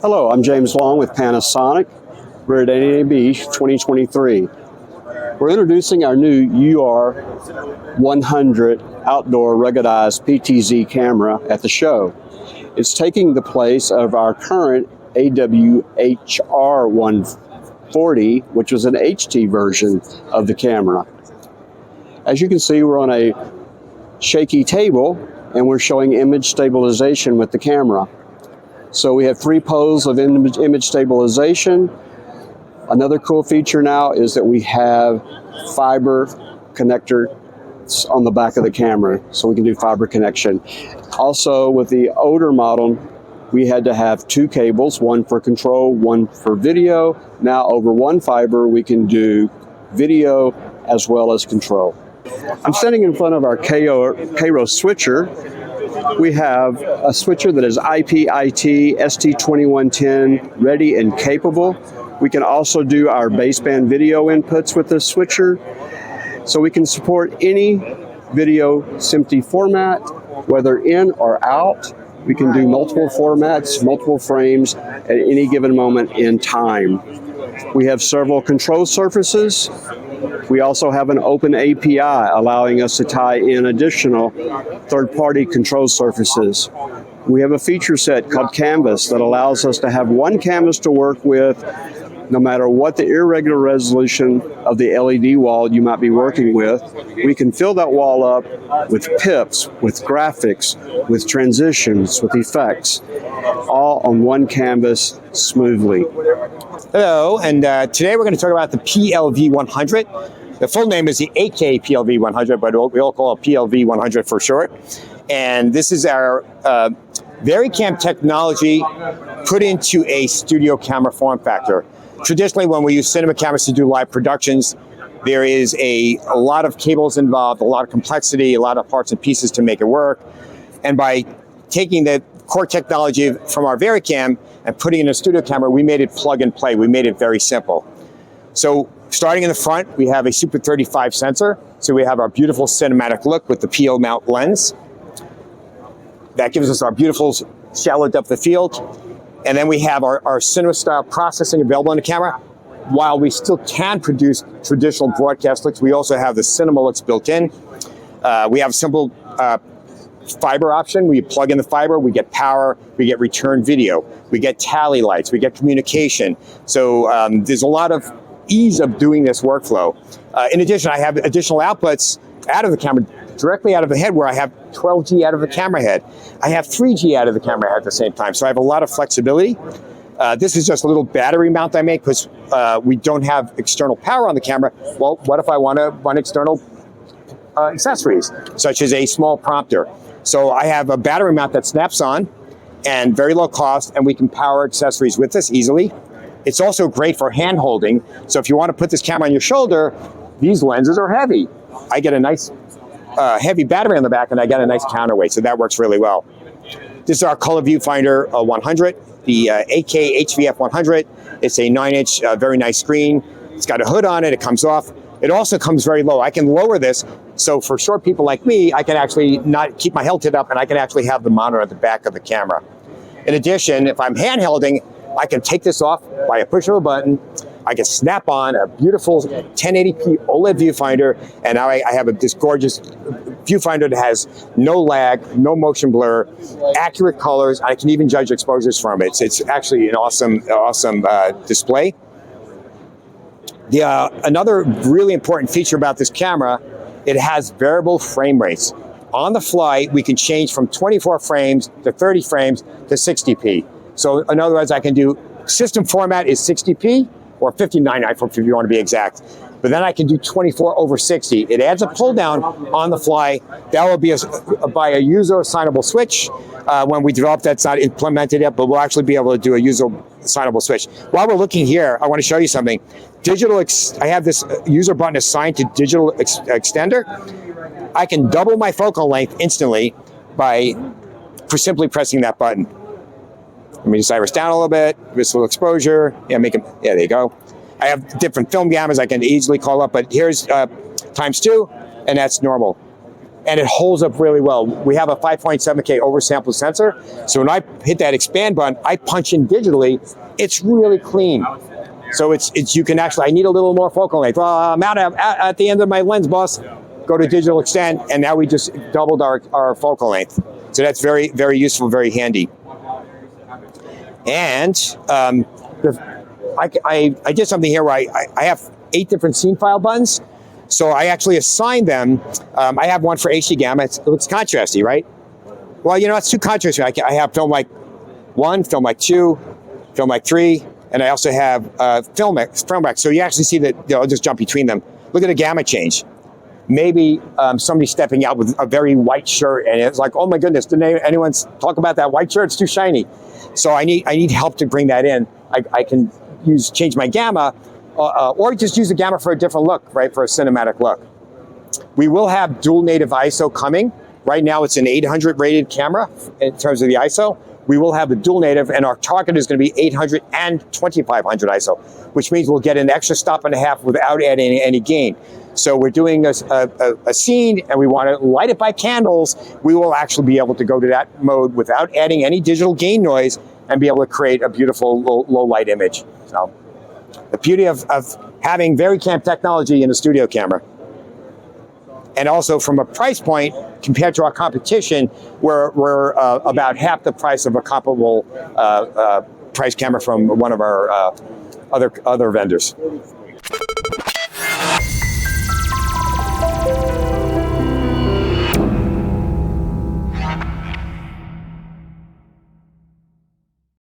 Hello, I'm James Long with Panasonic. We're at NAB 2023. We're introducing our new UR100 outdoor ruggedized PTZ camera at the show. It's taking the place of our current AWHR140, which was an HT version of the camera. As you can see, we're on a shaky table and we're showing image stabilization with the camera. So we have 3 poles of image stabilization. Another cool feature now is that we have fiber connector on the back of the camera, so we can do fiber connection. Also, with the older model, we had to have 2 cables, one for control, one for video. Now over one fiber, we can do video as well as control. I'm standing in front of our Cairo switcher. We have a switcher that is IP-IT ST2110 ready and capable. We can also do our baseband video inputs with this switcher. So we can support any video SMPTE format, whether in or out. We can do multiple formats, multiple frames at any given moment in time. We have several control surfaces. We also have an open API allowing us to tie in additional third-party control surfaces. We have a feature set called Canvas that allows us to have one canvas to work with no matter what the irregular resolution of the LED wall you might be working with. We can fill that wall up with pips, with graphics, with transitions, with effects, all on one canvas smoothly. Hello, and today we're going to talk about the PLV100. The full name is the AK PLV100, but we all call it PLV100 for short. And this is our VariCam technology put into a studio camera form factor. Traditionally, when we use cinema cameras to do live productions, there is a lot of cables involved, a lot of complexity, a lot of parts and pieces to make it work. And by taking the core technology from our VariCam and putting it in a studio camera, we made it plug and play. We made it very simple. So starting in the front, we have a Super 35 sensor. So we have our beautiful cinematic look with the PO mount lens. That gives us our beautiful shallow depth of field. And then we have our cinema style processing available on the camera. While we still can produce traditional broadcast looks, we also have the cinema looks built in. We have a simple fiber option. We plug in the fiber, we get power, we get return video, we get tally lights, we get communication. So there's a lot of ease of doing this workflow. In addition, I have additional outputs out of the camera, directly out of the head, where I have 12G out of the camera head. I have 3G out of the camera head at the same time, so I have a lot of flexibility. This is just a little battery mount I make because we don't have external power on the camera. Well, what if I want to run external accessories, such as a small prompter? So I have a battery mount that snaps on and very low cost, and we can power accessories with this easily. It's also great for hand holding. So if you want to put this camera on your shoulder, these lenses are heavy. I get a nice heavy battery on the back, and I get a nice counterweight, so that works really well. This is our color viewfinder 100, the AK HVF 100. It's a 9-inch, very nice screen. It's got a hood on it, it comes off. It also comes very low. I can lower this, so for short people like me, I can actually not keep my head tipped up, and I can actually have the monitor at the back of the camera. In addition, if I'm handhelding, I can take this off by a push of a button. I can snap on a beautiful 1080p OLED viewfinder, and now I have this gorgeous viewfinder that has no lag, no motion blur, accurate colors. I can even judge exposures from it. It's actually an awesome display. Another really important feature about this camera, it has variable frame rates. On the fly, we can change from 24 frames to 30 frames to 60p. So in other words, I can do system format is 60p, or 59 if you want to be exact. But then I can do 24/60. It adds a pull down on the fly. That will be by a user assignable switch. When we develop that's not implemented yet, but we'll actually be able to do a user assignable switch. While we're looking here, I want to show you something. I have this user button assigned to digital extender. I can double my focal length instantly for simply pressing that button. Let me just iris down a little bit, visible exposure. Yeah, there you go. I have different film gammas I can easily call up, but here's ×2, and that's normal. and it holds up really well. We have a 5.7K oversample sensor, so when I hit that expand button, I punch in digitally. It's really clean. So it's you can actually, I need a little more focal length. Well, I'm out at the end of my lens, boss. Go to digital extend, and now we just doubled our focal length. So that's very, very useful, very handy. And I did something here where I have 8 different scene file buttons. So I actually assigned them. I have one for HD gamma. It looks contrasty, right? Well, you know, it's too contrasty. I have film mic 1, film mic 2, film mic 3, and I also have film mic. So you actually see that, I'll just jump between them. Look at the gamma change. Maybe somebody stepping out with a very white shirt, and it's like, oh my goodness, didn't anyone talk about that white shirt? It's too shiny. So I need help to bring that in. I can change my gamma, or just use the gamma for a different look, right? For a cinematic look. We will have dual native ISO coming. Right now it's an 800 rated camera in terms of the ISO. We will have the dual native, and our target is going to be 800 and 2500 ISO, which means we'll get an extra stop and a half without adding any gain. So we're doing a scene, and we want to light it by candles. We will actually be able to go to that mode without adding any digital gain noise and be able to create a beautiful low light image. So the beauty of having very camp technology in a studio camera. And also from a price point, compared to our competition, we're about half the price of a comparable price camera from one of our other vendors.